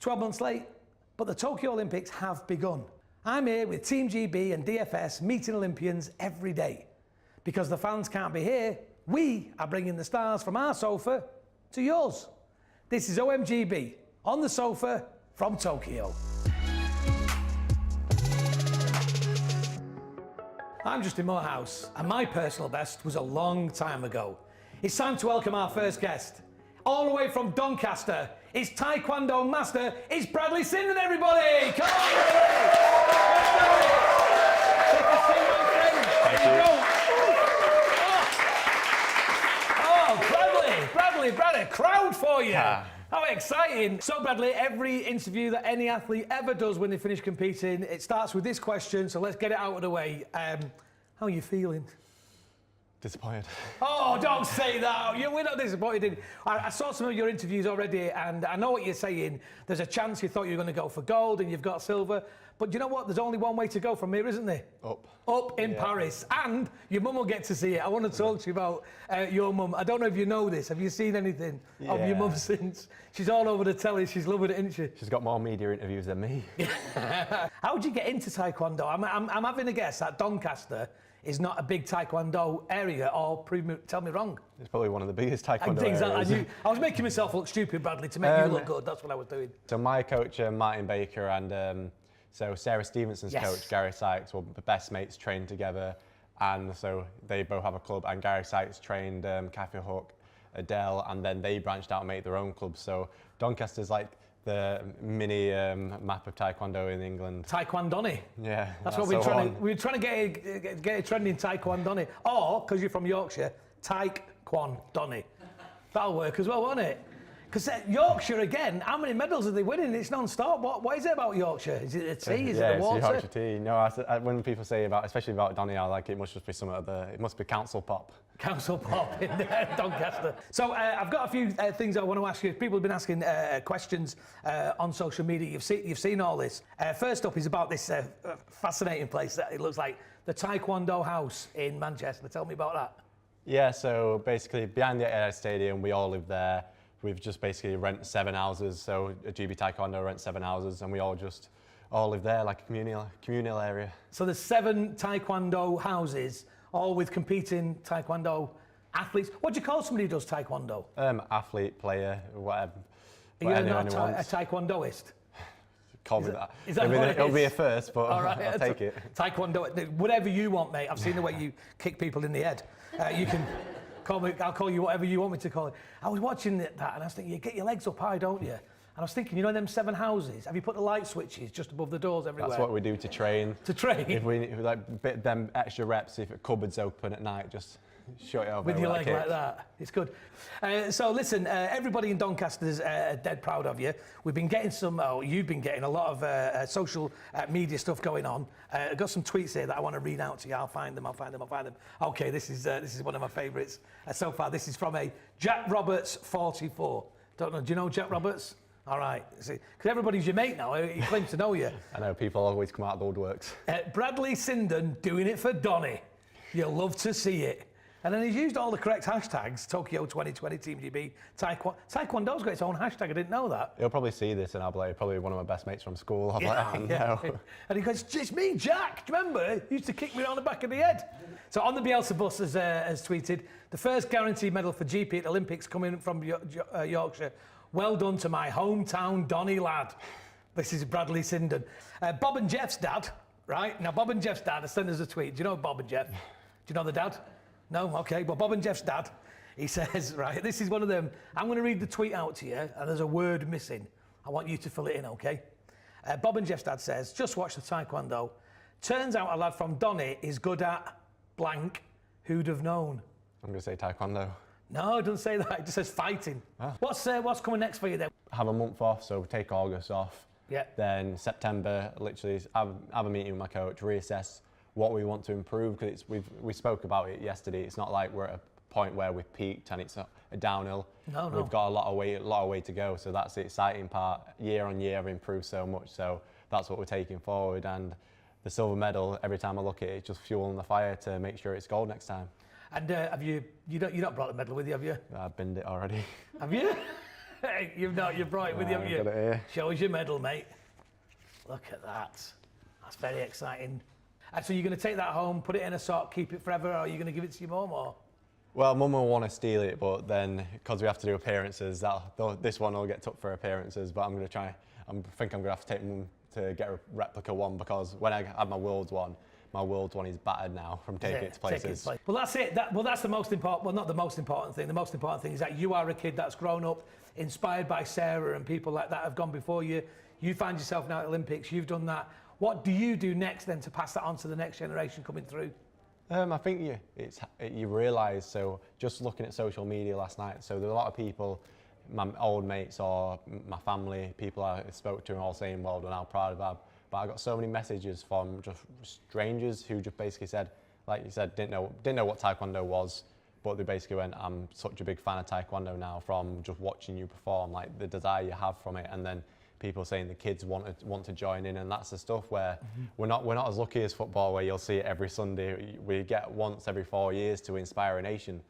12 months late, but the Tokyo Olympics have begun. I'm here with Team GB and DFS meeting Olympians every day. Because the fans can't be here, we are bringing the stars from our sofa to yours. This is OMGB, on the sofa from Tokyo. I'm Justin Morehouse, and my personal best was a long time ago. It's time to welcome our first guest. All the way from Doncaster, it's Taekwondo master, it's Bradley Sinden, everybody! Come on, Bradley! Good to see you, my friend. Thank There you. go. Bradley, crowd for you! How exciting! So Bradley, every interview that any athlete ever does when they finish competing, it starts with this question, so let's get it out of the way. How are you feeling? Disappointed. Oh, don't say that. We're not disappointed. I saw some of your interviews already, and I know what you're saying. There's a chance you thought you were going to go for gold, and you've got silver. But you know what? There's only one way to go from here, isn't there? Up. Up in Paris. And your mum will get to see it. I want to talk to you about your mum. I don't know if you know this. Have you seen anything of your mum since? She's all over the telly. She's loving it, isn't she? She's got more media interviews than me. How did you get into Taekwondo? I'm having a guess that Doncaster is not a big Taekwondo area, or tell me wrong. It's probably one of the biggest Taekwondo areas. I was making myself look stupid, Bradley, to make you look good. That's what I was doing. So my coach, Martin Baker, and so Sarah Stevenson's coach, Gary Sykes, were the best mates, trained together. And so they both have a club, and Gary Sykes trained Kathy Hook, Adele, and then they branched out and made their own club. So Doncaster's like the mini map of Taekwondo in England. Taekwondoni. Yeah. That's what we're trying to get a trending Taekwondoni. Or, because you're from Yorkshire, Taekwondoni. That'll work as well, won't it? Because Yorkshire, again, how many medals are they winning? It's non-stop. What is it about Yorkshire? Is it the tea? Is it the water? Yeah, it's the Yorkshire tea. No, when people say especially about Donny, I like it must just be some of it must be council pop. Council pop in Doncaster. So I've got a few things I want to ask you. People have been asking questions on social media. You've seen all this. First up is about this fascinating place that it looks like the Taekwondo House in Manchester. Tell me about that. Yeah, so basically behind the Tellyads stadium, we all live there. We've just basically rent 7 houses. So a GB Taekwondo rents 7 houses, and we all live there like a communal area. So there's 7 Taekwondo houses, all with competing Taekwondo athletes. What do you call somebody who does Taekwondo? Athlete, player, whatever. Are you not a Taekwondoist? Call me that. Is that what it is? It'll be a first, but all right, I'll take it. Taekwondo, whatever you want, mate. I've seen the way you kick people in the head. You can call me. I'll call you whatever you want me to call it. I was watching that, and I was thinking, you get your legs up high, don't you? And I was thinking, you know, them 7 houses. Have you put the light switches just above the doors everywhere? That's what we do to train. To train. If we like bit them extra reps, if a cupboard's open at night, just shut it over with your leg like that. It's good. So listen, everybody in Doncaster's dead proud of you. We've been getting you've been getting a lot of social media stuff going on. I've got some tweets here that I want to read out to you. I'll find them. Okay, this is one of my favourites so far. This is from a Jack Roberts 44. Don't know. Do you know Jack Roberts? All right. Because everybody's your mate now. He claims to know you. I know. People always come out of the woodworks. Bradley Sinden doing it for Donny. You'll love to see it. And then he's used all the correct hashtags. Tokyo 2020, Team GB, Taekwondo's got its own hashtag. I didn't know that. He'll probably see this and I'll be like, probably one of my best mates from school. I'm like, oh, no. And he goes, it's me, Jack. Do you remember? He used to kick me on the back of the head. So on the Bielsa bus has tweeted, the first guaranteed medal for GP at the Olympics coming from Yorkshire. Well done to my hometown Donny lad. This is Bradley Sinden. Bob and Jeff's dad, right? Now, Bob and Jeff's dad has sent us a tweet. Do you know Bob and Jeff? Do you know the dad? No? Okay. Well, Bob and Jeff's dad, he says, right, this is one of them. I'm going to read the tweet out to you, and there's a word missing. I want you to fill it in, okay? Bob and Jeff's dad says, just watch the Taekwondo. Turns out a lad from Donny is good at blank. Who'd have known? I'm going to say Taekwondo. No, it doesn't say that. It just says fighting. Ah. What's coming next for you then? Have a month off, so take August off. Yeah. Then September, literally have a meeting with my coach, reassess what we want to improve, because we spoke about it yesterday. It's not like we're at a point where we've peaked and it's a downhill. No. We've got a lot of way to go. So that's the exciting part. Year on year, I've improved so much. So that's what we're taking forward. And the silver medal, every time I look at it, it's just fueling the fire to make sure it's gold next time. And have you not brought the medal with you, have you? I've binned it already. Have you? Hey, you've brought it with you, haven't you? Got it here. Show us your medal, mate. Look at that. That's very exciting. And so you're going to take that home, put it in a sock, keep it forever, or are you going to give it to your mum, or? Well, Mum will want to steal it, but then because we have to do appearances, this one will get took for appearances. But I think I'm going to have to take Mum to get a replica one, because when I had my Worlds one is battered now from taking it to places. Well, that's it. That's the most important. Well, not the most important thing. The most important thing is that you are a kid that's grown up, inspired by Sarah and people like that have gone before you. You find yourself now at Olympics. You've done that. What do you do next then to pass that on to the next generation coming through? I think you realise, so just looking at social media last night, so there are a lot of people, my old mates or my family, people I spoke to, all saying, well done, how proud of that. But I got so many messages from just strangers who just basically said, like you said, didn't know what Taekwondo was, but they basically went, I'm such a big fan of Taekwondo now from just watching you perform, like the desire you have from it, and then people saying the kids want to join in, and that's the stuff where we're not as lucky as football, where you'll see it every Sunday. We get once every 4 years to inspire a nation,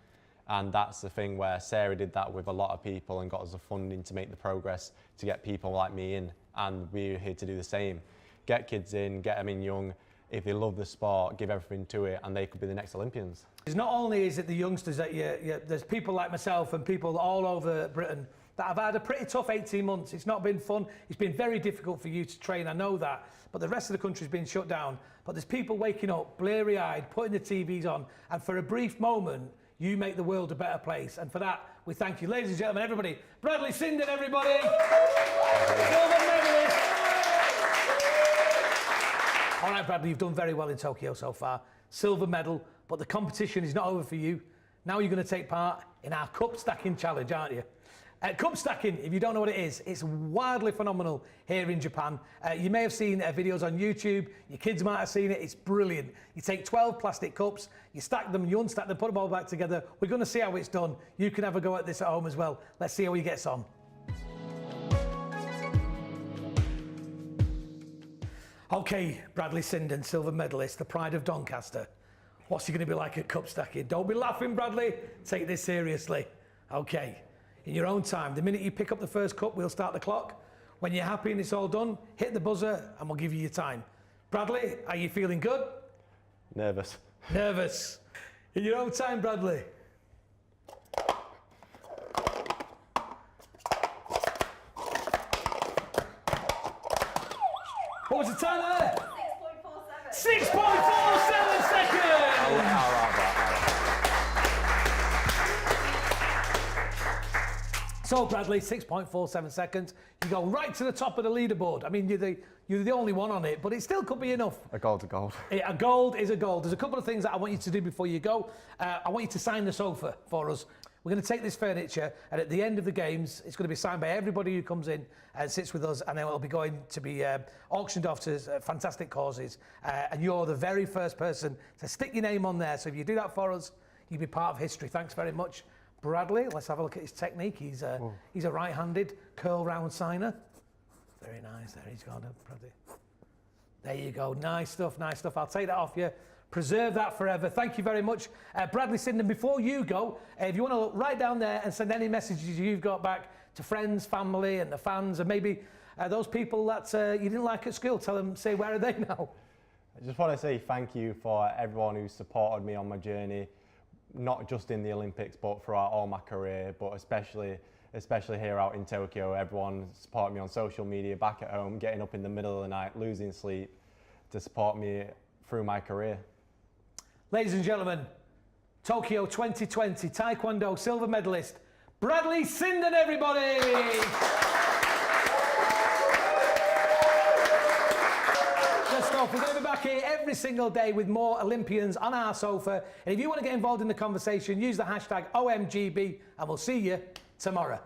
and that's the thing where Sarah did that with a lot of people and got us the funding to make the progress to get people like me in, and we're here to do the same. Get kids in, get them in young. If they love the sport, give everything to it, and they could be the next Olympians. Not only is it the youngsters that there's people like myself and people all over Britain that have had a pretty tough 18 months. It's not been fun. It's been very difficult for you to train, I know that. But the rest of the country's been shut down. But there's people waking up, bleary-eyed, putting the TVs on, and for a brief moment, you make the world a better place. And for that, we thank you. Ladies and gentlemen, everybody, Bradley Sinden, everybody! Silver medalist! All right, Bradley, you've done very well in Tokyo so far. Silver medal, but the competition is not over for you. Now you're going to take part in our cup stacking challenge, aren't you? Cup stacking, if you don't know what it is, it's wildly phenomenal here in Japan. You may have seen videos on YouTube, your kids might have seen it, it's brilliant. You take 12 plastic cups, you stack them, you unstack them, put them all back together. We're going to see how it's done. You can have a go at this at home as well. Let's see how he gets on. Okay, Bradley Sinden, silver medalist, the pride of Doncaster. What's he going to be like at cup stacking? Don't be laughing, Bradley. Take this seriously. Okay. In your own time, the minute you pick up the first cup, we'll start the clock. When you're happy and it's all done, hit the buzzer and we'll give you your time. Bradley, are you feeling good? Nervous. Nervous. In your own time, Bradley. What was the time there? 6.47. 6.47 seconds! So Bradley, 6.47 seconds. You go right to the top of the leaderboard. I mean, you're the only one on it, but it still could be enough. A gold's a gold. A gold is a gold. There's a couple of things that I want you to do before you go. I want you to sign the sofa for us. We're going to take this furniture, and at the end of the games, it's going to be signed by everybody who comes in and sits with us, and then it'll be going to be auctioned off to fantastic causes. And you're the very first person to stick your name on there. So if you do that for us, you'll be part of history. Thanks very much. Bradley, let's have a look at his technique. He's a right-handed curl round signer. Very nice. There he's gone, Bradley. There you go. Nice stuff, nice stuff. I'll take that off you. Preserve that forever. Thank you very much. Bradley Sinden, before you go, if you want to look right down there and send any messages you've got back to friends, family and the fans, and maybe those people that you didn't like at school, tell them, say, where are they now? I just want to say thank you for everyone who supported me on my journey. Not just in the Olympics, but throughout all my career, but especially here out in Tokyo. Everyone supported me on social media, back at home, getting up in the middle of the night, losing sleep to support me through my career. Ladies and gentlemen, Tokyo 2020 Taekwondo silver medalist, Bradley Sinden, everybody! We're going to be back here every single day with more Olympians on our sofa. And if you want to get involved in the conversation, use the hashtag OMGB, and we'll see you tomorrow.